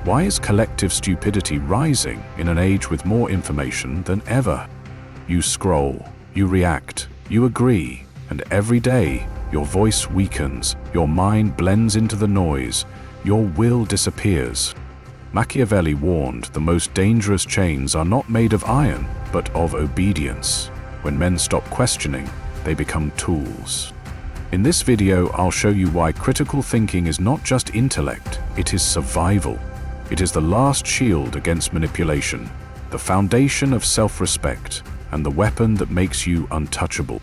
Why is collective stupidity rising in an age with more information than ever? You scroll, you react, you agree, and every day your voice weakens, your mind blends into the noise, your will disappears. Machiavelli warned the most dangerous chains are not made of iron, but of obedience. When men stop questioning, they become tools. In this video, I'll show you why critical thinking is not just intellect, it is survival. It is the last shield against manipulation, the foundation of self-respect, and the weapon that makes you untouchable.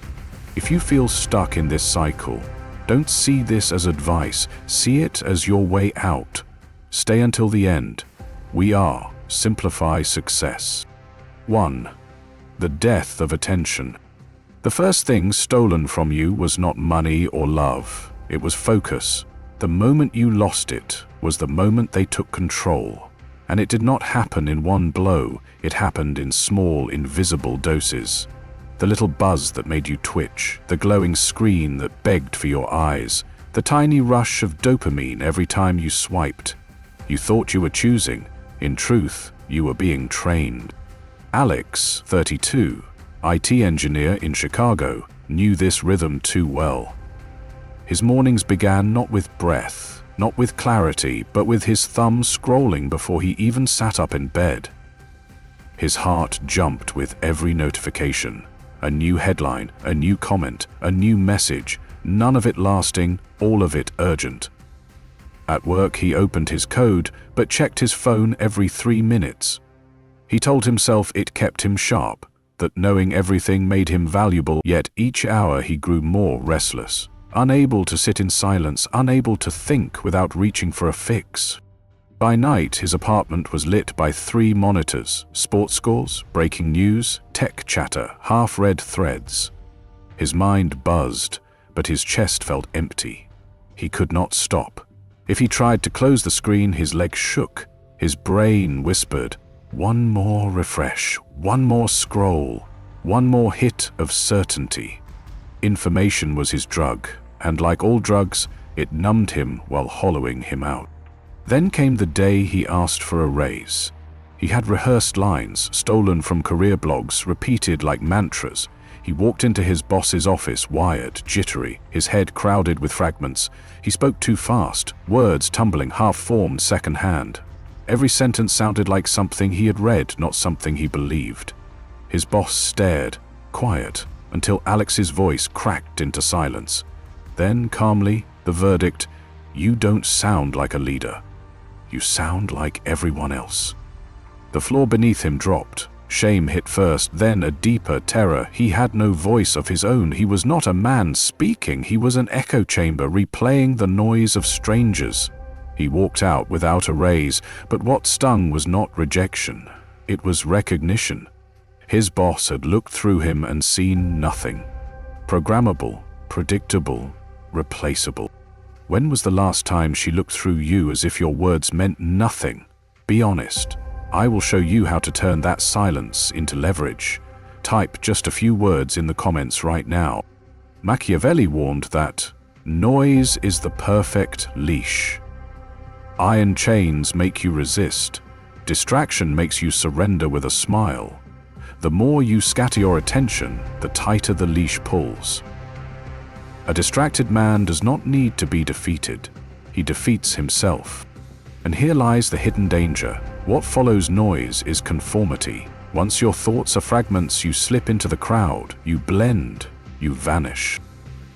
If you feel stuck in this cycle, don't see this as advice, see it as your way out. Stay until the end. We are Simplify Success. 1. The death of attention. The first thing stolen from you was not money or love, it was focus. The moment you lost it was the moment they took control. And it did not happen in one blow, it happened in small, invisible doses. The little buzz that made you twitch, the glowing screen that begged for your eyes, the tiny rush of dopamine every time you swiped. You thought you were choosing. In truth, you were being trained. Alex, 32, IT engineer in Chicago, knew this rhythm too well. His mornings began not with breath, not with clarity, but with his thumb scrolling before he even sat up in bed. His heart jumped with every notification. A new headline, a new comment, a new message, none of it lasting, all of it urgent. At work, he opened his code, but checked his phone every 3 minutes. He told himself it kept him sharp, that knowing everything made him valuable, yet each hour he grew more restless, unable to sit in silence, unable to think without reaching for a fix. By night, his apartment was lit by 3 monitors, sports scores, breaking news, tech chatter, half-read threads. His mind buzzed, but his chest felt empty. He could not stop. If he tried to close the screen, his legs shook. His brain whispered, one more refresh, one more scroll, one more hit of certainty. Information was his drug, and like all drugs, it numbed him while hollowing him out. Then came the day he asked for a raise. He had rehearsed lines, stolen from career blogs, repeated like mantras. He walked into his boss's office, wired, jittery, his head crowded with fragments. He spoke too fast, words tumbling, half-formed second-hand. Every sentence sounded like something he had read, not something he believed. His boss stared, quiet, until Alex's voice cracked into silence. Then, calmly, the verdict, "You don't sound like a leader. You sound like everyone else." The floor beneath him dropped. Shame hit first, then a deeper terror. He had no voice of his own. He was not a man speaking. He was an echo chamber replaying the noise of strangers. He walked out without a raise, but what stung was not rejection. It was recognition. His boss had looked through him and seen nothing. Programmable, predictable, replaceable. When was the last time she looked through you as if your words meant nothing? Be honest. I will show you how to turn that silence into leverage. Type just a few words in the comments right now. Machiavelli warned that noise is the perfect leash. Iron chains make you resist. Distraction makes you surrender with a smile. The more you scatter your attention, the tighter the leash pulls. A distracted man does not need to be defeated. He defeats himself. And here lies the hidden danger. What follows noise is conformity. Once your thoughts are fragments, you slip into the crowd, you blend, you vanish.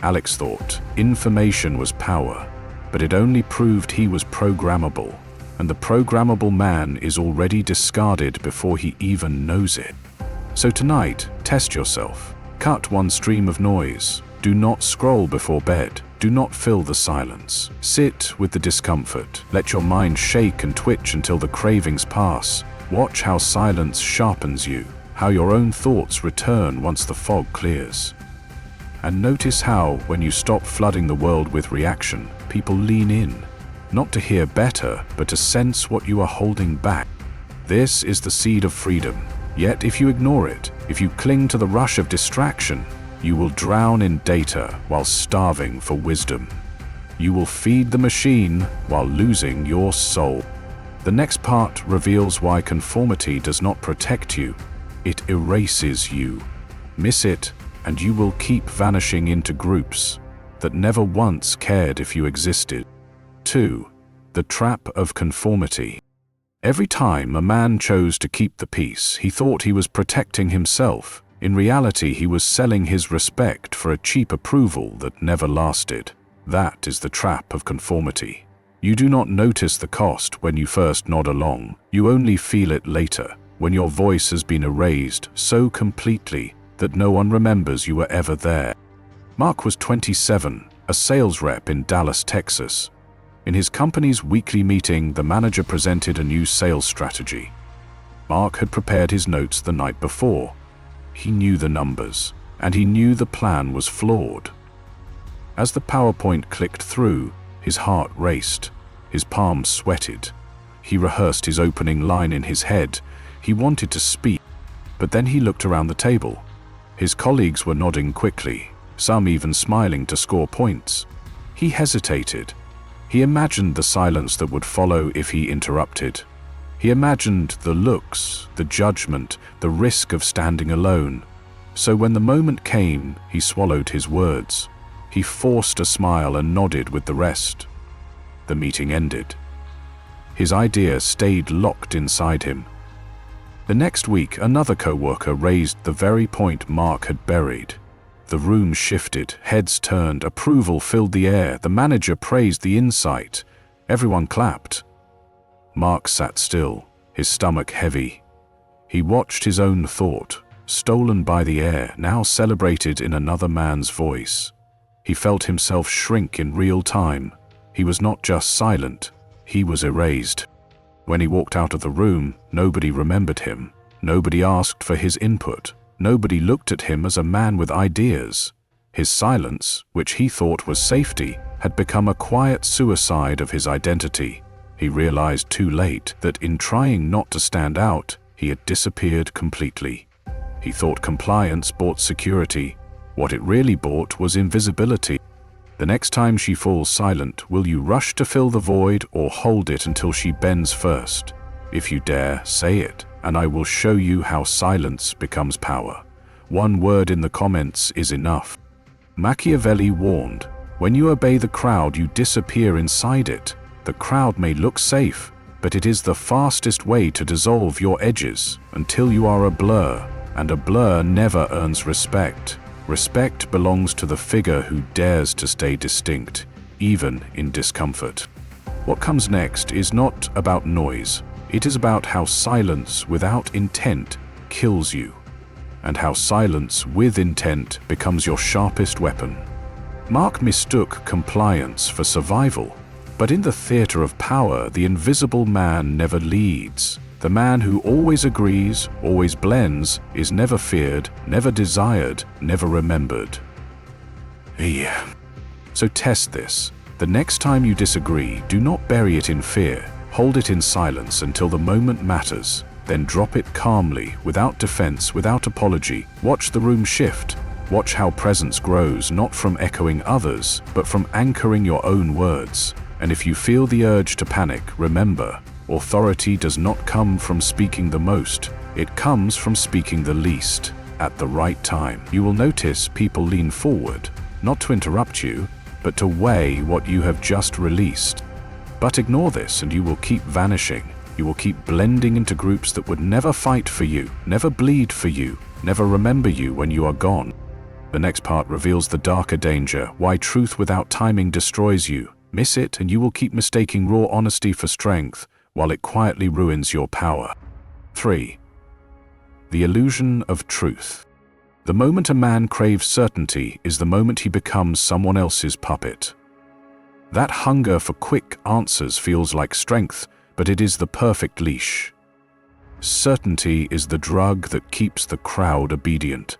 Alex thought information was power, but it only proved he was programmable. And the programmable man is already discarded before he even knows it. So tonight, test yourself. Cut one stream of noise. Do not scroll before bed. Do not fill the silence. Sit with the discomfort. Let your mind shake and twitch until the cravings pass. Watch how silence sharpens you, how your own thoughts return once the fog clears. And notice how, when you stop flooding the world with reaction, people lean in, not to hear better, but to sense what you are holding back. This is the seed of freedom. Yet if you ignore it, if you cling to the rush of distraction, you will drown in data while starving for wisdom. You will feed the machine while losing your soul. The next part reveals why conformity does not protect you, it erases you. Miss it, and you will keep vanishing into groups that never once cared if you existed. 2. The Trap of Conformity. Every time a man chose to keep the peace, he thought he was protecting himself. In reality, he was selling his respect for a cheap approval that never lasted. That is the trap of conformity. You do not notice the cost when you first nod along. You only feel it later, when your voice has been erased so completely that no one remembers you were ever there. Mark was 27, a sales rep in Dallas, Texas. In his company's weekly meeting, the manager presented a new sales strategy. Mark had prepared his notes the night before. He knew the numbers, and he knew the plan was flawed. As the PowerPoint clicked through, his heart raced, his palms sweated. He rehearsed his opening line in his head. He wanted to speak, but then he looked around the table. His colleagues were nodding quickly, some even smiling to score points. He hesitated. He imagined the silence that would follow if he interrupted. He imagined the looks, the judgment, the risk of standing alone. So when the moment came, he swallowed his words. He forced a smile and nodded with the rest. The meeting ended. His idea stayed locked inside him. The next week, another co-worker raised the very point Mark had buried. The room shifted, heads turned, approval filled the air. The manager praised the insight. Everyone clapped. Mark sat still, his stomach heavy. He watched his own thought, stolen by the air, now celebrated in another man's voice. He felt himself shrink in real time. He was not just silent, he was erased. When he walked out of the room, nobody remembered him. Nobody asked for his input. Nobody looked at him as a man with ideas. His silence, which he thought was safety, had become a quiet suicide of his identity. He realized too late that in trying not to stand out, he had disappeared completely. He thought compliance bought security. What it really bought was invisibility. The next time she falls silent, will you rush to fill the void or hold it until she bends first? If you dare, say it, and I will show you how silence becomes power. One word in the comments is enough. Machiavelli warned, when you obey the crowd, you disappear inside it. The crowd may look safe, but it is the fastest way to dissolve your edges until you are a blur, and a blur never earns respect. Respect belongs to the figure who dares to stay distinct, even in discomfort. What comes next is not about noise. It is about how silence without intent kills you, and how silence with intent becomes your sharpest weapon. Mark mistook compliance for survival, but in the theater of power, the invisible man never leads. The man who always agrees, always blends, is never feared, never desired, never remembered. Yeah. So test this. The next time you disagree, do not bury it in fear. Hold it in silence until the moment matters. Then drop it calmly, without defense, without apology. Watch the room shift. Watch how presence grows, not from echoing others, but from anchoring your own words. And if you feel the urge to panic, remember, authority does not come from speaking the most. It comes from speaking the least, at the right time. You will notice people lean forward, not to interrupt you, but to weigh what you have just released. But ignore this and you will keep vanishing. You will keep blending into groups that would never fight for you, never bleed for you, never remember you when you are gone. The next part reveals the darker danger, why truth without timing destroys you. Miss it and you will keep mistaking raw honesty for strength, while it quietly ruins your power. 3. The illusion of truth. The moment a man craves certainty is the moment he becomes someone else's puppet. That hunger for quick answers feels like strength, but it is the perfect leash. Certainty is the drug that keeps the crowd obedient.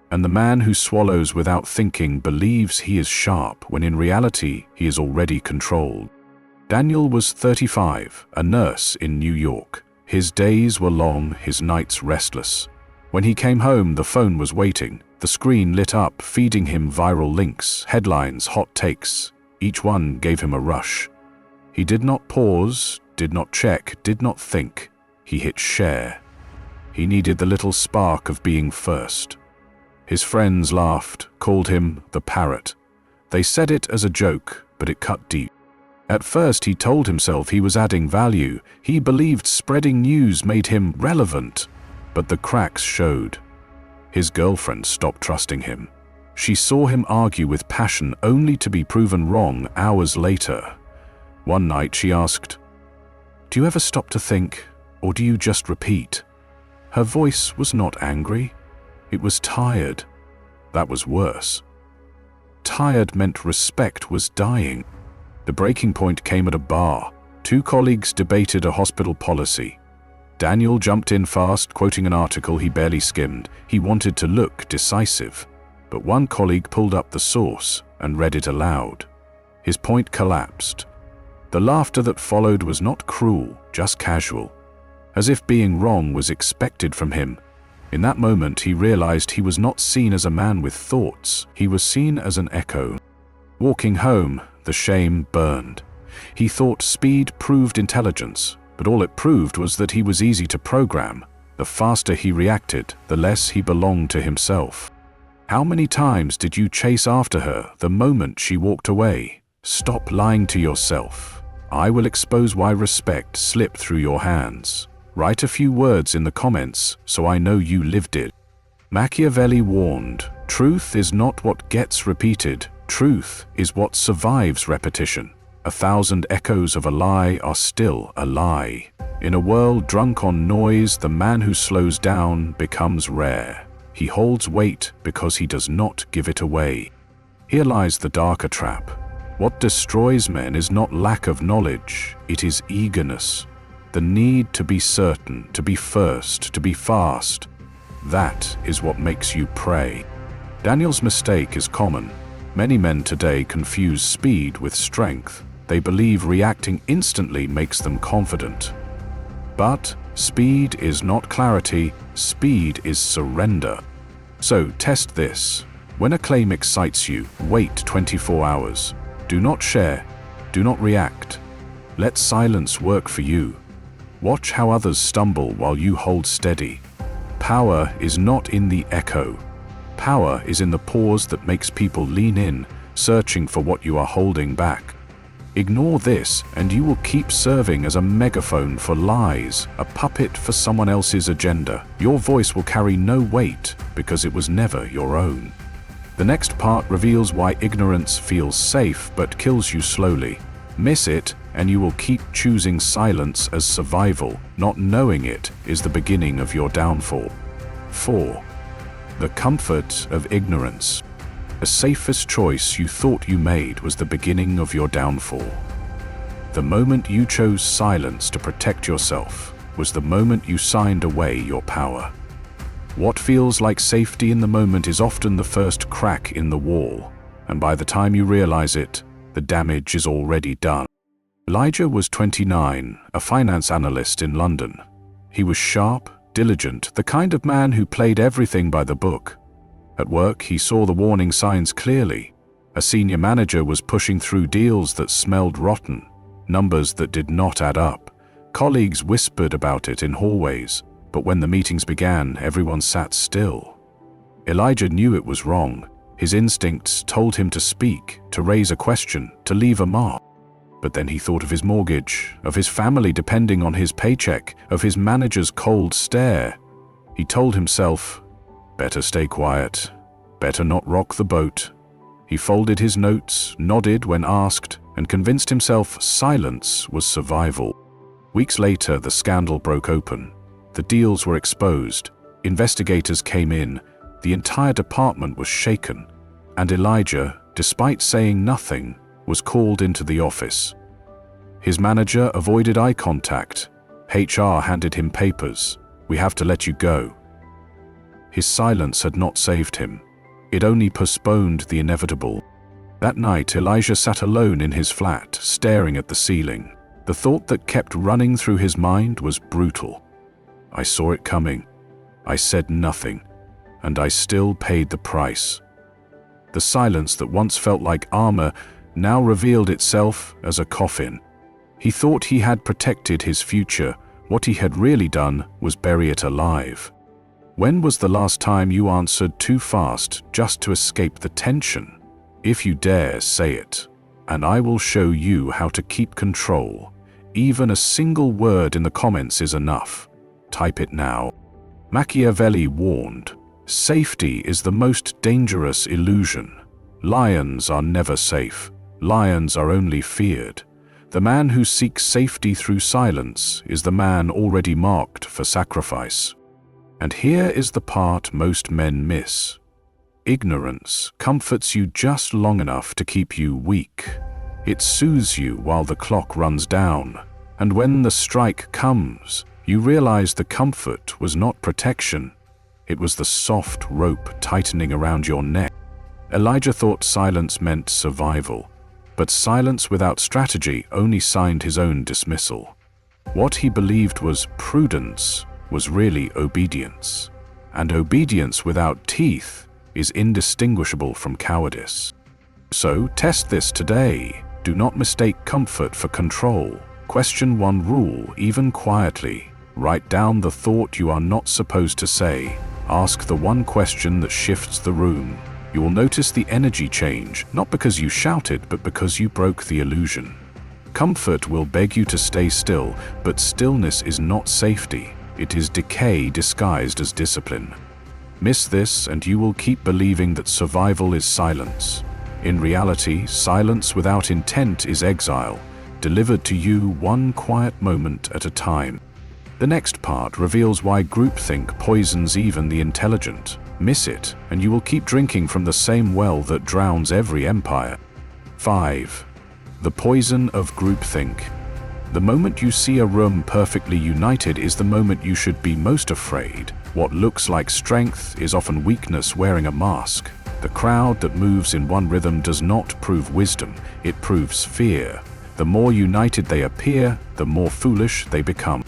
And the man who swallows without thinking believes he is sharp when in reality he is already controlled. Daniel was 35, a nurse in New York. His days were long, his nights restless. When he came home, the phone was waiting, the screen lit up, feeding him viral links, headlines, hot takes. Each one gave him a rush. He did not pause, did not check, did not think. He hit share. He needed the little spark of being first. His friends laughed, called him the parrot. They said it as a joke, but it cut deep. At first he told himself he was adding value. He believed spreading news made him relevant. But the cracks showed. His girlfriend stopped trusting him. She saw him argue with passion only to be proven wrong hours later. One night she asked, "Do you ever stop to think, or do you just repeat?" Her voice was not angry. It was tired. That was worse. Tired meant respect was dying. The breaking point came at a bar. Two colleagues debated a hospital policy. Daniel jumped in fast, quoting an article he barely skimmed. He wanted to look decisive. But one colleague pulled up the source and read it aloud. His point collapsed. The laughter that followed was not cruel, just casual, as if being wrong was expected from him. In that moment, he realized he was not seen as a man with thoughts. He was seen as an echo. Walking home, the shame burned. He thought speed proved intelligence, but all it proved was that he was easy to program. The faster he reacted, the less he belonged to himself. How many times did you chase after her the moment she walked away? Stop lying to yourself. I will expose why respect slipped through your hands. Write a few words in the comments so I know you lived it. Machiavelli warned, truth is not what gets repeated. Truth is what survives repetition. 1,000 echoes of a lie are still a lie. In a world drunk on noise, the man who slows down becomes rare. He holds weight because he does not give it away. Here lies the darker trap. What destroys men is not lack of knowledge, it is eagerness. The need to be certain, to be first, to be fast. That is what makes you prey. Daniel's mistake is common. Many men today confuse speed with strength. They believe reacting instantly makes them confident. But speed is not clarity, speed is surrender. So test this. When a claim excites you, wait 24 hours. Do not share, do not react. Let silence work for you. Watch how others stumble while you hold steady. Power is not in the echo. Power is in the pause that makes people lean in, searching for what you are holding back. Ignore this and you will keep serving as a megaphone for lies, a puppet for someone else's agenda. Your voice will carry no weight because it was never your own. The next part reveals why ignorance feels safe but kills you slowly. Miss it and you will keep choosing silence as survival. Not knowing it is the beginning of your downfall. 4. The comfort of ignorance. The safest choice you thought you made was the beginning of your downfall. The moment you chose silence to protect yourself was the moment you signed away your power. What feels like safety in the moment is often the first crack in the wall, and by the time you realize it, the damage is already done. Elijah was 29, a finance analyst in London. He was sharp, diligent, the kind of man who played everything by the book. At work, he saw the warning signs clearly. A senior manager was pushing through deals that smelled rotten, numbers that did not add up. Colleagues whispered about it in hallways, but when the meetings began, everyone sat still. Elijah knew it was wrong. His instincts told him to speak, to raise a question, to leave a mark. But then he thought of his mortgage, of his family depending on his paycheck, of his manager's cold stare. He told himself, better stay quiet, better not rock the boat. He folded his notes, nodded when asked, and convinced himself silence was survival. Weeks later, the scandal broke open. The deals were exposed. Investigators came in. The entire department was shaken. And Elijah, despite saying nothing, was called into the office. His manager avoided eye contact. HR handed him papers. We have to let you go. His silence had not saved him. It only postponed the inevitable. That night, Elijah sat alone in his flat, staring at the ceiling. The thought that kept running through his mind was brutal. I saw it coming. I said nothing, and I still paid the price. The silence that once felt like armor now revealed itself as a coffin. He thought he had protected his future. What he had really done was bury it alive. When was the last time you answered too fast just to escape the tension? If you dare, say it, and I will show you how to keep control. Even a single word in the comments is enough. Type it now. Machiavelli warned, safety is the most dangerous illusion. Lions are never safe. Lions are only feared. The man who seeks safety through silence is the man already marked for sacrifice. And here is the part most men miss. Ignorance comforts you just long enough to keep you weak. It soothes you while the clock runs down. And when the strike comes, you realize the comfort was not protection. It was the soft rope tightening around your neck. Elijah thought silence meant survival, but silence without strategy only signed his own dismissal. What he believed was prudence was really obedience, and obedience without teeth is indistinguishable from cowardice. So test this today. Do not mistake comfort for control. Question one rule, even quietly. Write down the thought you are not supposed to say. Ask the one question that shifts the room. You will notice the energy change, not because you shouted, but because you broke the illusion. Comfort will beg you to stay still, but stillness is not safety. It is decay disguised as discipline. Miss this and you will keep believing that survival is silence. In reality, silence without intent is exile, delivered to you one quiet moment at a time. The next part reveals why groupthink poisons even the intelligent. Miss it, and you will keep drinking from the same well that drowns every empire. 5. The poison of groupthink. The moment you see a room perfectly united is the moment you should be most afraid. What looks like strength is often weakness wearing a mask. The crowd that moves in one rhythm does not prove wisdom, it proves fear. The more united they appear, the more foolish they become.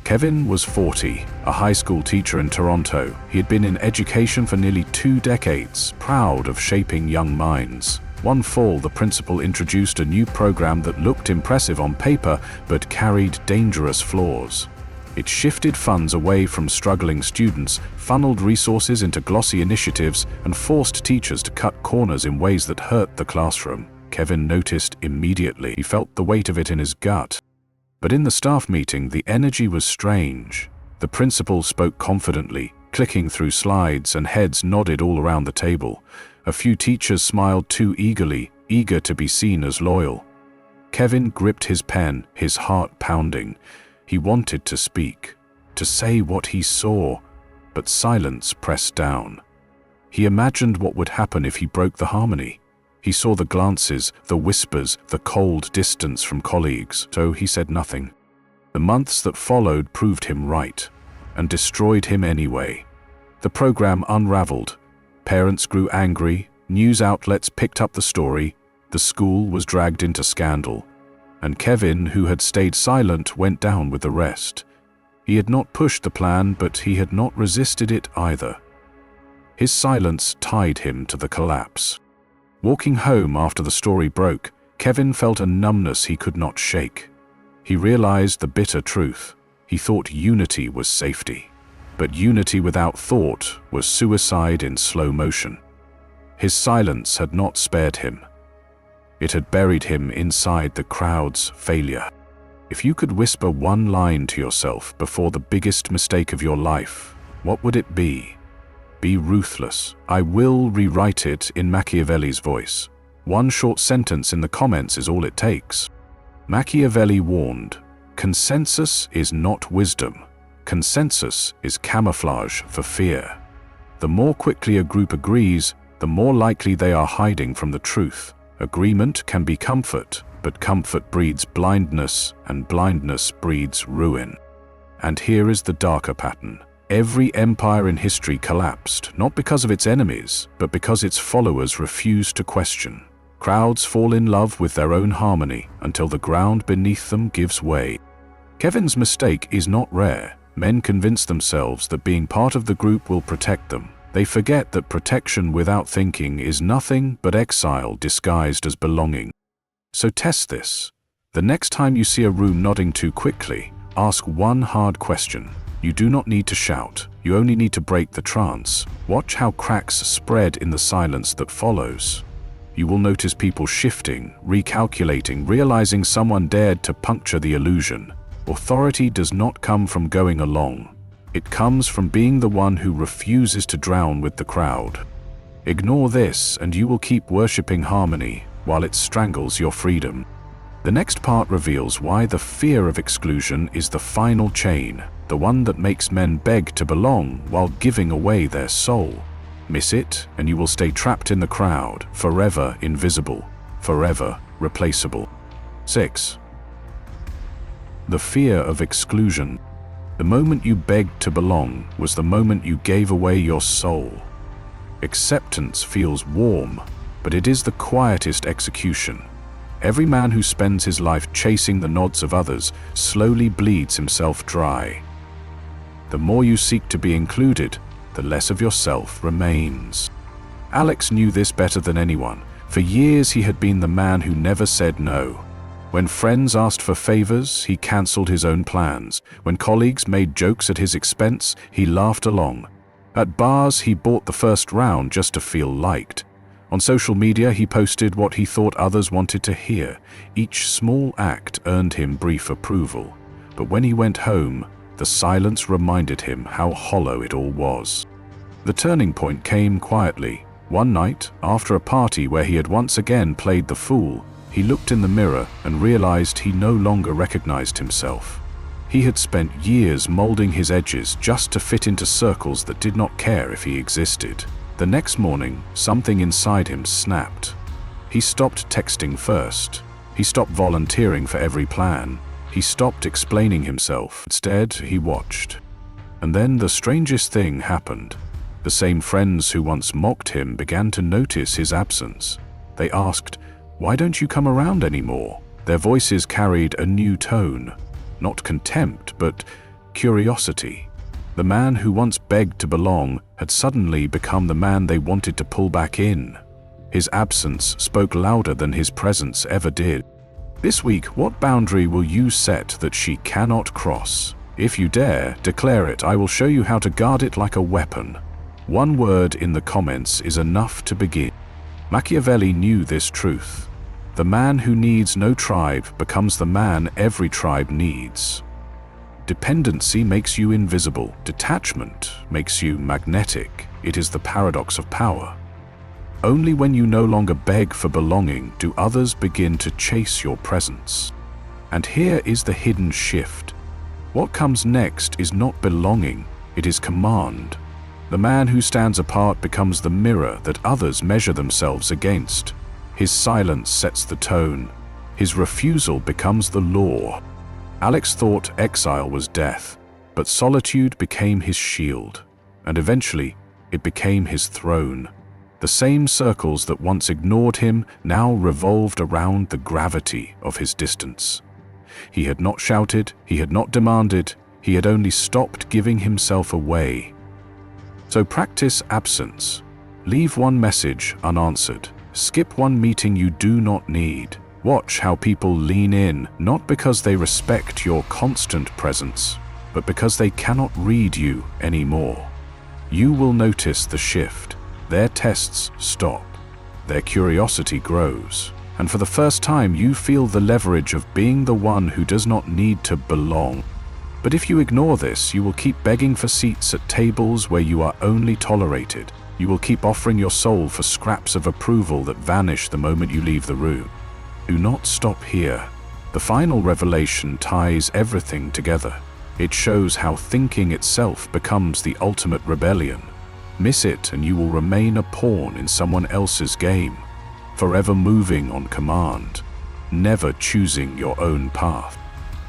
Kevin was 40, a high school teacher in Toronto. He had been in education for nearly 2 decades, proud of shaping young minds. One fall, the principal introduced a new program that looked impressive on paper, but carried dangerous flaws. It shifted funds away from struggling students, funneled resources into glossy initiatives, and forced teachers to cut corners in ways that hurt the classroom. Kevin noticed immediately. He felt the weight of it in his gut. But in the staff meeting, the energy was strange. The principal spoke confidently, clicking through slides, and heads nodded all around the table. A few teachers smiled too eagerly, eager to be seen as loyal. Kevin gripped his pen, his heart pounding. He wanted to speak, to say what he saw, but silence pressed down. He imagined what would happen if he broke the harmony. He saw the glances, the whispers, the cold distance from colleagues, so he said nothing. The months that followed proved him right, and destroyed him anyway. The program unraveled. Parents grew angry, news outlets picked up the story, the school was dragged into scandal, and Kevin, who had stayed silent, went down with the rest. He had not pushed the plan, but he had not resisted it either. His silence tied him to the collapse. Walking home after the story broke, Kevin felt a numbness he could not shake. He realized the bitter truth. He thought unity was safety. But unity without thought was suicide in slow motion. His silence had not spared him. It had buried him inside the crowd's failure. If you could whisper one line to yourself before the biggest mistake of your life, what would it be? Be ruthless. I will rewrite it in Machiavelli's voice. One short sentence in the comments is all it takes. Machiavelli warned, consensus is not wisdom. Consensus is camouflage for fear. The more quickly a group agrees, the more likely they are hiding from the truth. Agreement can be comfort, but comfort breeds blindness, and blindness breeds ruin. And here is the darker pattern. Every empire in history collapsed, not because of its enemies, but because its followers refused to question. Crowds fall in love with their own harmony until the ground beneath them gives way. Kevin's mistake is not rare. Men convince themselves that being part of the group will protect them. They forget that protection without thinking is nothing but exile disguised as belonging. So test this. The next time you see a room nodding too quickly, ask one hard question. You do not need to shout, you only need to break the trance. Watch how cracks spread in the silence that follows. You will notice people shifting, recalculating, realizing someone dared to puncture the illusion. Authority does not come from going along. It comes from being the one who refuses to drown with the crowd. Ignore this and you will keep worshipping harmony while it strangles your freedom. The next part reveals why the fear of exclusion is the final chain, the one that makes men beg to belong while giving away their soul. Miss it, and you will stay trapped in the crowd, forever invisible, forever replaceable. 6. The fear of exclusion. The moment you begged to belong was the moment you gave away your soul. Acceptance feels warm, but it is the quietest execution. Every man who spends his life chasing the nods of others slowly bleeds himself dry. The more you seek to be included, the less of yourself remains. Alex knew this better than anyone. For years he had been the man who never said no. When friends asked for favors, he cancelled his own plans. When colleagues made jokes at his expense, he laughed along. At bars, he bought the first round just to feel liked. On social media, he posted what he thought others wanted to hear. Each small act earned him brief approval. But when he went home, the silence reminded him how hollow it all was. The turning point came quietly. One night, after a party where he had once again played the fool, he looked in the mirror and realized he no longer recognized himself. He had spent years molding his edges just to fit into circles that did not care if he existed. The next morning, something inside him snapped. He stopped texting first. He stopped volunteering for every plan. He stopped explaining himself. Instead, he watched. And then the strangest thing happened. The same friends who once mocked him began to notice his absence. They asked, "Why don't you come around anymore?" Their voices carried a new tone. Not contempt, but curiosity. The man who once begged to belong had suddenly become the man they wanted to pull back in. His absence spoke louder than his presence ever did. This week, what boundary will you set that she cannot cross? If you dare, declare it. I will show you how to guard it like a weapon. One word in the comments is enough to begin. Machiavelli knew this truth. The man who needs no tribe becomes the man every tribe needs. Dependency makes you invisible. Detachment makes you magnetic. It is the paradox of power. Only when you no longer beg for belonging do others begin to chase your presence. And here is the hidden shift. What comes next is not belonging, it is command. The man who stands apart becomes the mirror that others measure themselves against. His silence sets the tone. His refusal becomes the law. Alex thought exile was death, but solitude became his shield. And eventually, it became his throne. The same circles that once ignored him now revolved around the gravity of his distance. He had not shouted, he had not demanded, he had only stopped giving himself away. So practice absence. Leave one message unanswered. Skip one meeting you do not need. Watch how people lean in, not because they respect your constant presence, but because they cannot read you anymore. You will notice the shift. Their tests stop. Their curiosity grows. And for the first time, you feel the leverage of being the one who does not need to belong. But if you ignore this, you will keep begging for seats at tables where you are only tolerated. You will keep offering your soul for scraps of approval that vanish the moment you leave the room. Do not stop here. The final revelation ties everything together. It shows how thinking itself becomes the ultimate rebellion. Miss it and you will remain a pawn in someone else's game, forever moving on command, never choosing your own path.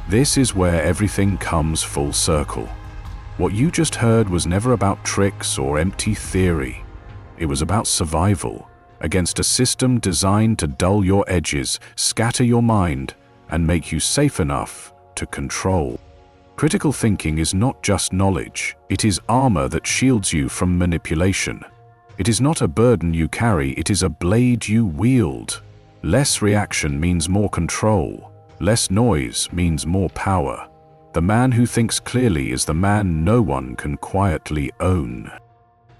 This is where everything comes full circle. What you just heard was never about tricks or empty theory. It was about survival against a system designed to dull your edges, scatter your mind, and make you safe enough to control. Critical thinking is not just knowledge, it is armor that shields you from manipulation. It is not a burden you carry, it is a blade you wield. Less reaction means more control. Less noise means more power. The man who thinks clearly is the man no one can quietly own.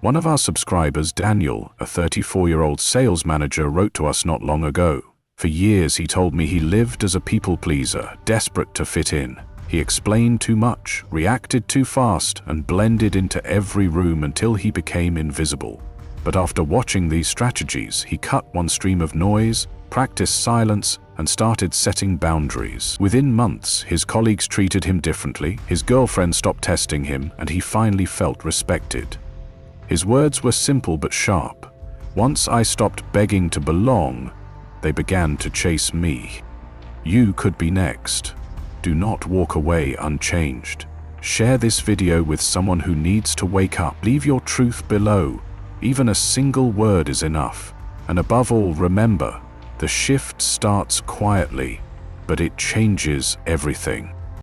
One of our subscribers, Daniel, a 34-year-old sales manager, wrote to us not long ago. For years he told me he lived as a people pleaser, desperate to fit in. He explained too much, reacted too fast, and blended into every room until he became invisible. But after watching these strategies, he cut one stream of noise, practiced silence, and started setting boundaries. Within months, his colleagues treated him differently, his girlfriend stopped testing him, and he finally felt respected. His words were simple but sharp. Once I stopped begging to belong, they began to chase me. You could be next. Do not walk away unchanged. Share this video with someone who needs to wake up. Leave your truth below. Even a single word is enough. And above all, remember, the shift starts quietly, but it changes everything.